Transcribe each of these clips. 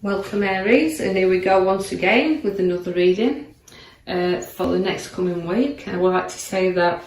Welcome Aries, and here we go once again with another reading for the next coming week. I would like to say that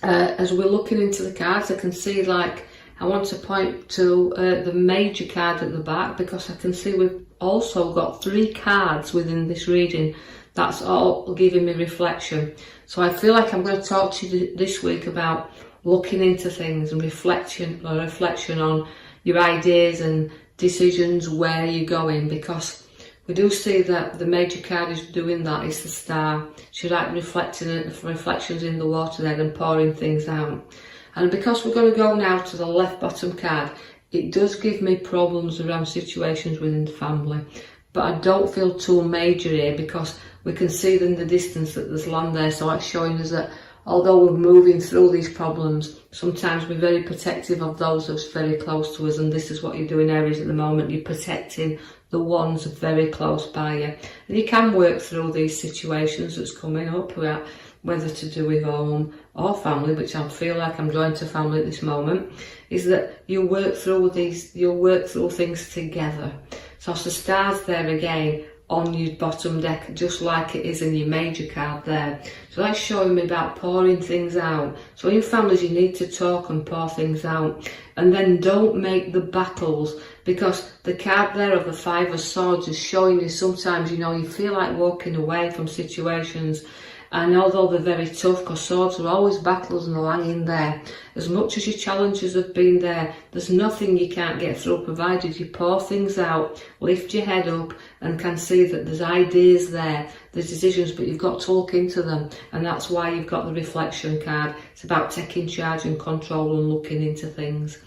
as we're looking into the cards, I can see, like, I want to point to the major card at the back, because I can see we've also got 3 cards within this reading. That's all giving me reflection. So I feel like I'm going to talk to you this week about looking into things and reflection on your ideas and decisions, where you're going, because we do see that the major card is doing that. It's the Star. She's like reflections in the water there and pouring things out. And because we're going to go now to the left bottom card, it does give me problems around situations within the family, but I don't feel too major here, because we can see in the distance that there's land there. So it's showing us that although we're moving through these problems, sometimes we're very protective of those that's very close to us, and this is what you're doing, Aries, at the moment. You're protecting the ones very close by you. And you can work through these situations that's coming up, whether to do with home or family, which I feel like I'm drawing to family at this moment, is that you work through things together. So the Star's there again on your bottom deck, just like it is in your major card there. So that's showing me about pouring things out. So in families, you need to talk and pour things out, and then don't make the battles, because the card there of the 5 of Swords is showing you sometimes, you feel like walking away from situations. And although they're very tough, because swords are always battles and they're hanging there, as much as your challenges have been there, there's nothing you can't get through, provided you pour things out, lift your head up, and can see that there's ideas there, there's decisions, but you've got to look into them. And that's why you've got the reflection card. It's about taking charge and control and looking into things.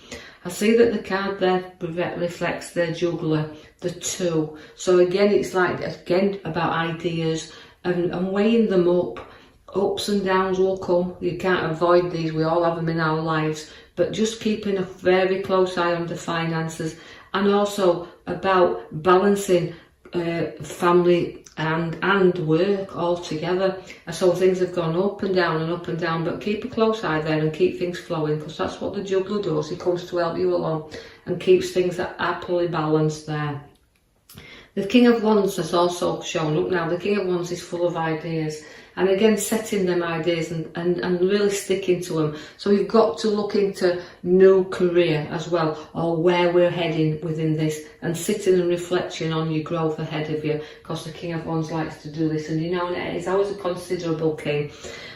I see that the card there reflects the Juggler, the 2. So again, it's like, about ideas, and weighing them up. Ups and downs will come. You can't avoid these. We all have them in our lives. But just keeping a very close eye on the finances, and also about balancing family and work all together. So things have gone up and down, but keep a close eye there and keep things flowing, because that's what the Juggler does. He comes to help you along and keeps things happily balanced there. The King of Wands has also shown up now. The King of Wands is full of ideas, and again, setting them ideas and really sticking to them. So you've got to look into new career as well, or where we're heading within this, and sitting and reflecting on your growth ahead of you, because the King of Wands likes to do this. And he's always a considerable king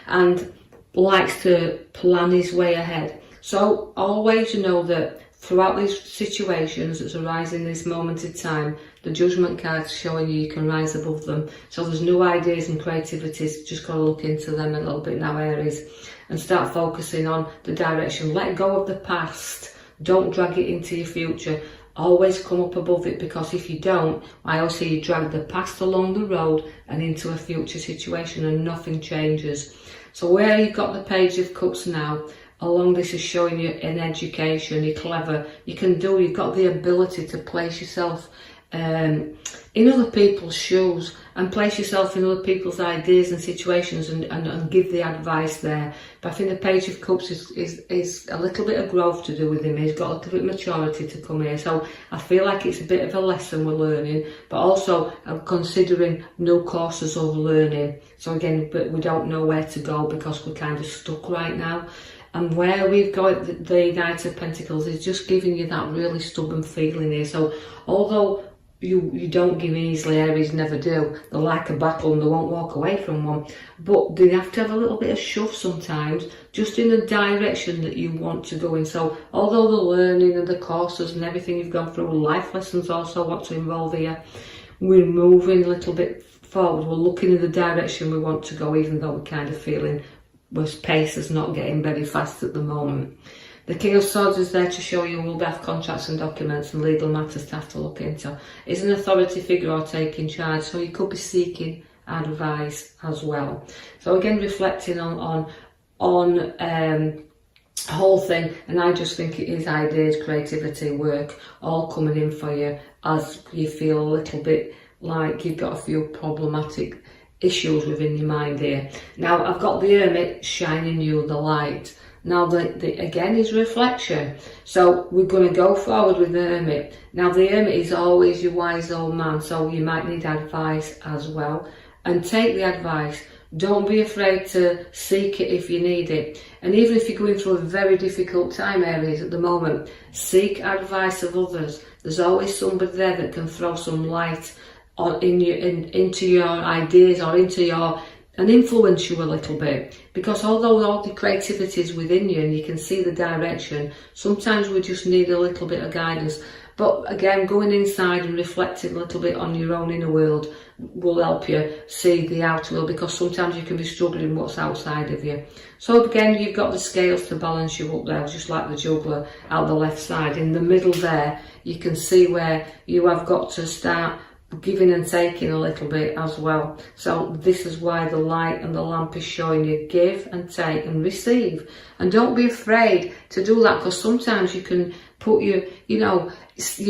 and likes to plan his way ahead. So always that throughout these situations that's arising in this moment in time, the Judgment card's showing you can rise above them. So there's new ideas and creativities. Just got to look into them a little bit now, Aries, and start focusing on the direction. Let go of the past. Don't drag it into your future. Always come up above it, because if you don't, I also see you drag the past along the road and into a future situation, and nothing changes. So where you've got the Page of Cups now, along this is showing you in education, you're clever, you've got the ability to place yourself in other people's shoes, and place yourself in other people's ideas and situations, and give the advice there. But I think the Page of Cups is a little bit of growth to do with him. He's got a little bit of maturity to come here. So I feel like it's a bit of a lesson we're learning, but also I'm considering new courses of learning. So again, but we don't know where to go, because we're kind of stuck right now. And where we've got the Knight of Pentacles is just giving you that really stubborn feeling here. So although you don't give in easily, Aries never do. They're like a battle and they won't walk away from one. But they have to have a little bit of shove sometimes, just in the direction that you want to go in. So although the learning and the courses and everything you've gone through, life lessons also want to involve here, we're moving a little bit forward. We're looking in the direction we want to go, even though we're kind of feeling whereas pace is not getting very fast at the moment. The King of Swords is there to show you we'll have contracts and documents and legal matters to have to look into. Is an authority figure or taking charge, so you could be seeking advice as well. So again, reflecting on whole thing, and I just think it is ideas, creativity, work, all coming in for you as you feel a little bit like you've got a few problematic issues within your mind here. Now I've got the Hermit shining you the light. Now the again is reflection. So we're going to go forward with the Hermit. Now the Hermit is always your wise old man, so you might need advice as well. And take the advice. Don't be afraid to seek it if you need it. And even if you're going through a very difficult time, Aries, at the moment, seek advice of others. There's always somebody there that can throw some light on into your ideas or and influence you a little bit. Because although all the creativity is within you and you can see the direction, sometimes we just need a little bit of guidance. But again, going inside and reflecting a little bit on your own inner world will help you see the outer world, because sometimes you can be struggling what's outside of you. So again, you've got the scales to balance you up there, just like the juggler out the left side. In the middle there, you can see where you have got to start giving and taking a little bit as well. So this is why the light and the lamp is showing you give and take and receive. And don't be afraid to do that, because sometimes you can put your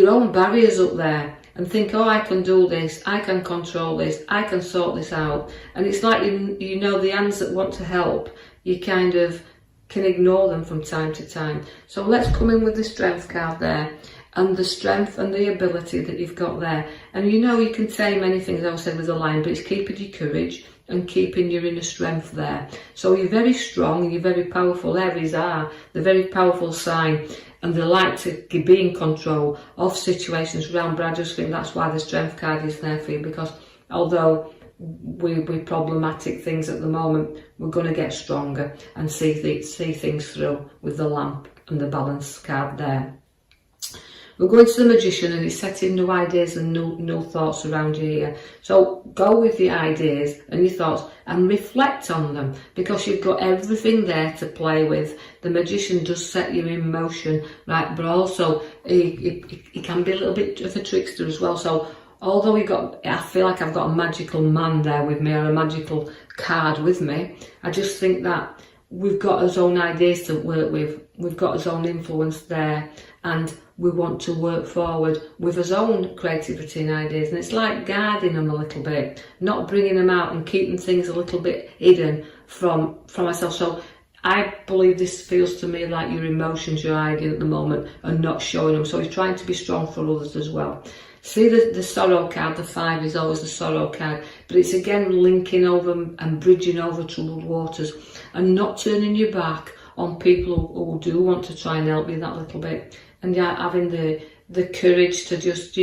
own barriers up there and think, oh, I can do this, I can control this, I can sort this out. And it's like, the hands that want to help, you kind of can ignore them from time to time. So let's come in with the Strength card there, and the strength and the ability that you've got there. And you can say many things, I said with the Lion, but it's keeping your courage and keeping your inner strength there. So you're very strong and you're very powerful. Aries are the very powerful sign, and they like to be in control of situations around. But I just think that's why the Strength card is there for you, because although we're problematic things at the moment, we're going to get stronger and see things through with the Lamp and the Balance card there. We're going to the Magician, and he's setting new ideas and new thoughts around you here. So go with the ideas and your thoughts and reflect on them, because you've got everything there to play with. The Magician does set you in motion, right? But also he can be a little bit of a trickster as well. So although I feel like I've got a magical man there with me, or a magical card with me, I just think that we've got our own ideas to work with. We've got our own influence there, and we want to work forward with our own creativity and ideas. And it's like guarding them a little bit, not bringing them out and keeping things a little bit hidden from myself. So I believe this feels to me like your emotions you're hiding at the moment and not showing them. So he's trying to be strong for others as well. See the Sorrow card, the 5 is always the Sorrow card, but it's again linking over and bridging over troubled waters and not turning your back on people who do want to try and help you that little bit. And yeah, having the courage to just,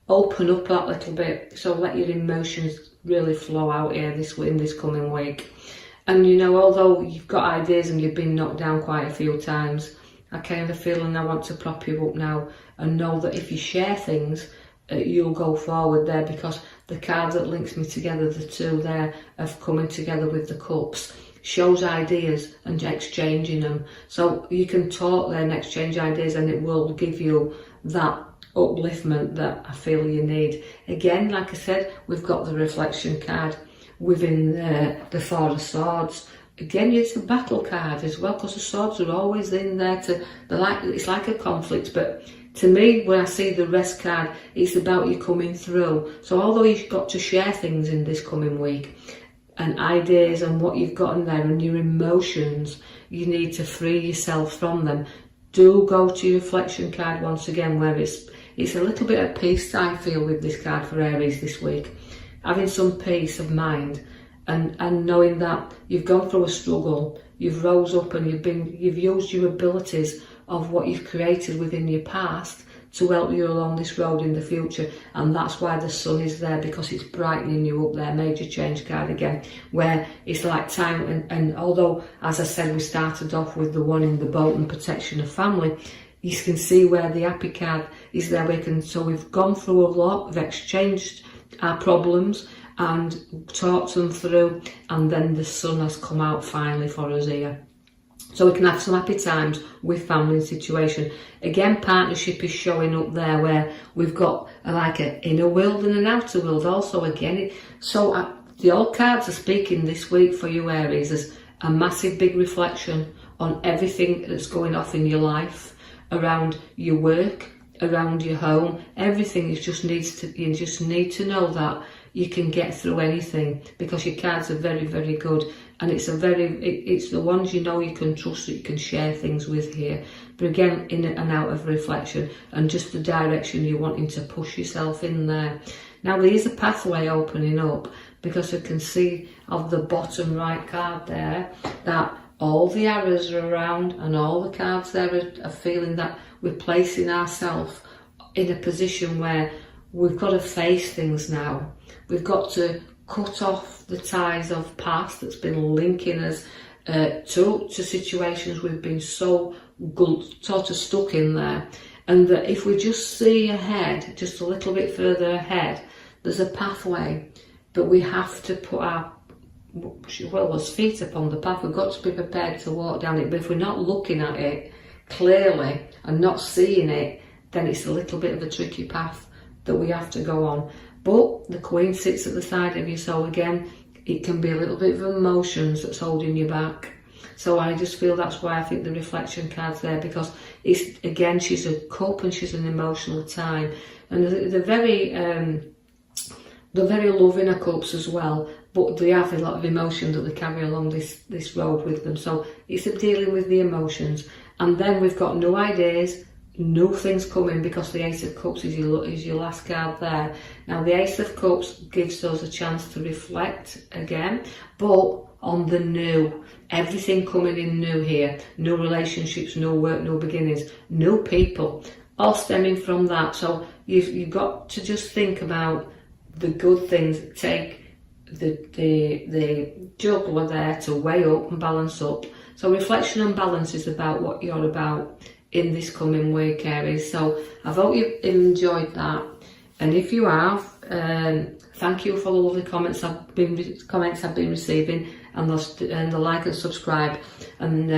open up that little bit. So let your emotions really flow out here in this coming week. And although you've got ideas and you've been knocked down quite a few times, I kind of feel and I want to prop you up now and know that if you share things, you'll go forward there, because the card that links me together, the two there of coming together with the Cups, shows ideas and exchanging them. So you can talk there and exchange ideas, and it will give you that upliftment that I feel you need. Again, like I said, we've got the Reflection card within the 4 of Swords. Again, it's a battle card as well, because the swords are always in there it's like a conflict. But to me, when I see the Rest card, it's about you coming through. So although you've got to share things in this coming week, and ideas and what you've got in there and your emotions, you need to free yourself from them. Do go to your Reflection card once again, where it's a little bit of peace I feel with this card for Aries this week. Having some peace of mind and knowing that you've gone through a struggle, you've rose up and you've used your abilities of what you've created within your past to help you along this road in the future. And that's why the Sun is there, because it's brightening you up there. Major Change card again, where it's like time, and although, as I said, we started off with the one in the boat and protection of family, you can see where the Happy card is there. So we've gone through a lot, we've exchanged our problems and talked them through, and then the Sun has come out finally for us here. So we can have some happy times with family and situation. Again, partnership is showing up there, where we've got like an inner world and an outer world also again. So the old cards are speaking this week for you, Aries, as a massive big reflection on everything that's going off in your life, around your work, around your home. Everything you just need to know that you can get through anything, because your cards are very, very good. and it's it's the ones you know you can trust, that you can share things with here. But again, in and out of reflection, and just the direction you're wanting to push yourself in there. Now there's a pathway opening up, because I can see of the bottom right card there that all the arrows are around, and all the cards there are feeling that we're placing ourselves in a position where we've got to face things now. We've got to cut off the ties of past that's been linking us to situations we've been so sort of stuck in there. And that if we just see ahead, just a little bit further ahead, there's a pathway, but we have to put our feet upon the path. We've got to be prepared to walk down it. But if we're not looking at it clearly and not seeing it, then it's a little bit of a tricky path that we have to go on. But the Queen sits at the side of you, so again, it can be a little bit of emotions that's holding you back. So I just feel that's why I think the reflection card's there, because it's, again, she's a cup and she's an emotional time, and they're very loving, her cups as well, but they have a lot of emotion that they carry along this road with them. So it's dealing with the emotions. And then we've got new ideas, new things coming, because the Ace of Cups is your last card there. Now the Ace of Cups gives us a chance to reflect again, but on the new, everything coming in new here, new relationships, new work, new beginnings, new people, all stemming from that. So you've got to just think about the good things. Take the juggler there to weigh up and balance up. So reflection and balance is about what you're about in this coming week, Aries. So I hope you've enjoyed that, and if you have, thank you for the lovely comments I've been receiving, and the like and subscribe, and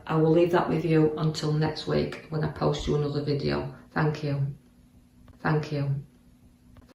I will leave that with you until next week when I post you another video. Thank you.